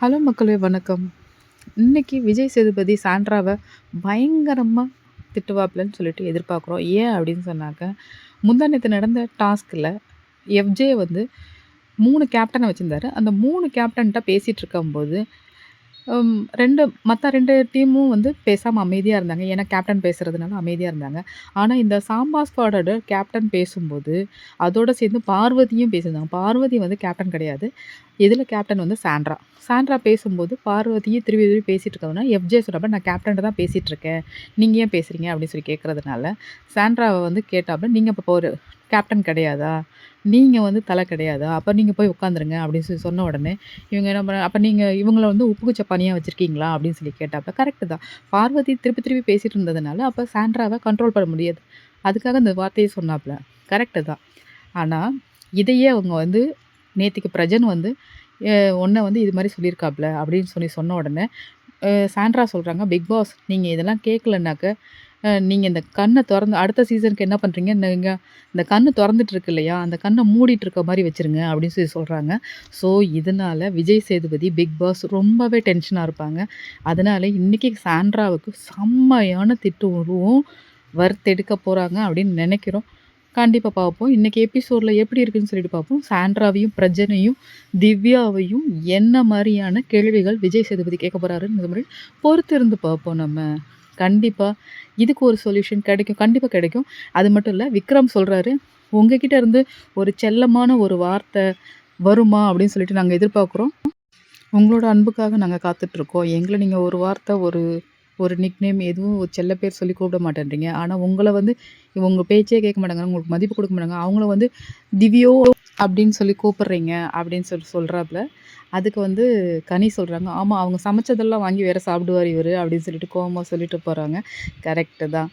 Hello மக்களே வணக்கம். இன்னைக்கு விஜய் சேதுபதி சாண்ட்ராவ பயங்கரமா திட்டுவாப்லன்னு சொல்லிட்டு எதிர்பார்க்குறோம். ஏன் அப்படின்னு சொன்னாக்க, முந்தா நேத்து நடந்த டாஸ்க்ல எஃப்ஜே வந்து 3 கேப்டன வச்சிருந்தாரு. அந்த 3 கேப்டன்ட்ட பேசிட்டு இருக்கும்போது 2 டீமும் வந்து பேசாம அமைதியா இருந்தாங்க. ஏன்னா கேப்டன் பேசுறதுனால அமைதியா இருந்தாங்க. ஆனா இந்த சாம்பா ஸ்குவாடோட கேப்டன் பேசும்போது, அதோட சேர்ந்து பார்வதியும் பேசியிருந்தாங்க. பார்வதி வந்து கேப்டன் கிடையாது. இதுல கேப்டன் வந்து சாண்ட்ரா. சாண்ட்ரா பேசும்போது பார்வதியும் திருப்பி திருப்பி பேசிட்டு இருக்கதுனால, எஃப்ஜே சொன்னாப்ல, "நான் கேப்டன்ட்ட தான் பேசிட்டு இருக்கேன். நீங்க ஏன் பேசுறீங்க?" அப்படின்னு சொல்லி கேட்கறதுனால, சாண்ட்ராவ வந்து கேட்டாப்ல, "நீங்க அப்ப ஒரு கேப்டன் கிடையாதா? நீங்க வந்து தல கிடையாதா? அப்ப நீங்க போய் உட்காந்துருங்க." அப்படின்னு சொல்லி சொன்ன உடனே இவங்க என்ன பண்ண அப்ப நீங்க இவங்கள வந்து உப்புக்கு சப்பானியா வச்சிருக்கீங்களா? அப்படின்னு சொல்லி கேட்டாப்ப, கரெக்ட்டு தான். பார்வதி திருப்பி திருப்பி பேசிட்டு இருந்ததுனால, அப்ப சாண்ட்ராவ கண்ட்ரோல் பண்ண முடியாது. அதுக்காக இந்த வார்த்தைய சொன்னாப்ல. கரெக்ட்டு தான். ஆனா, இதையே அவங்க வந்து நேத்திக்கு பிரஜன் வந்து அ உன்ன வந்து இது மாரி சொல்லியிருக்காப்ல அப்படின்னு சொல்லி சொன்ன உடனே, சாண்ட்ரா சொல்றாங்க, "பிக் பாஸ் நீங்க இதெல்லாம் கேட்கலனாக்க, நீங்க இந்த கண்ண தொறந்து அடுத்த சீசனுக்கு என்ன பண்றீங்க, நீங்க இந்த கண்ணு தொறந்துட்டு இருக்கு இல்லையா, அந்த கண்ண மூடிட்டு இருக்க மாரி வச்சுருங்க." அப்படின்னு சொல்லி சொல்றாங்க. ஸோ, இதனால விஜய் சேதுபதி, பிக் பாஸ் ரொம்பவே டென்ஷனா இருப்பாங்க. அதனால இன்னைக்கு சாண்ட்ராவுக்கு செம்மையான திட்டு உருவும் வறுத்தெடுக்க போறாங்க அப்படின்னு நெனைக்கிறோம். கண்டிப்பா பார்ப்போம். இன்னைக்கு எபிசோட்ல எப்படி இருக்குன்னு சொல்லிட்டு பார்ப்போம். சாண்ட்ராவையும், பிரஜனையும், திவ்யாவையும் என்ன மாரியான கேள்விகள் விஜய் சேதுபதி கேட்க போறாருன்னு மாரி பொறுத்திருந்து பார்ப்போம் நம்ம. கண்டிப்பா இதுக்கு ஒரு சொல்யூஷன் கிடைக்கும். கண்டிப்பா கிடைக்கும். அது மட்டும் இல்ல, விக்ரம் சொல்றாரு, "உங்ககிட்ட இருந்து ஒரு செல்லமான ஒரு வார்த்தை வருமா?" அப்படின்னு சொல்லிட்டு நாங்க எதிர்பார்க்குறோம். உங்களோட அன்புக்காக நாங்க காத்துட்ருக்கோம். எங்கள நீங்க ஒரு வார்த்தை, ஒரு ஒரு நிக்நேம் எதுவும் ஒரு செல்ல பேர் சொல்லி கூப்பிட மாட்டேன்றீங்க. ஆனா உங்கள வந்து உங்க பேச்சே கேட்க மாட்டாங்க. உங்களுக்கு மதிப்பு குடுக்க மாட்டாங்க. அவங்கள வந்து திவ்யோ அப்படின்னு சொல்லி கூப்பிடுறீங்க அப்படின்னு சொல்லி சொல்றாப்ல. அதுக்கு வந்து கனி சொல்றாங்க, "ஆமா அவங்க சமைச்சதெல்லாம் வாங்கி வேற சாப்பிடுவாரு இவரு" அப்படின்னு சொல்லிட்டு கோவமா சொல்லிட்டு போறாங்க. கரெக்ட்டு தான்.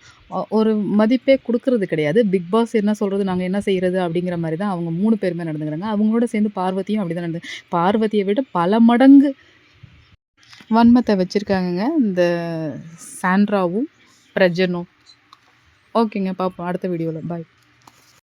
ஒரு மதிப்பே குடுக்குறது கிடையாது. பிக் பாஸ் என்ன சொல்றது, நாங்க என்ன செய்றது அப்படிங்கிற மாரி தான் அவங்க 3 பேருமே நடந்துக்கிறாங்க. அவங்களோட சேர்ந்து பார்வதியும் அப்படிதான் பார்வதிய விட பல மடங்கு வன்மத்த வச்சிருக்காங்கங்க. இந்த சாண்ட்ராவும், பிரஜனும். ஓகேங்க. பார்ப்போம் அடுத்த வீடியோல. பாய்.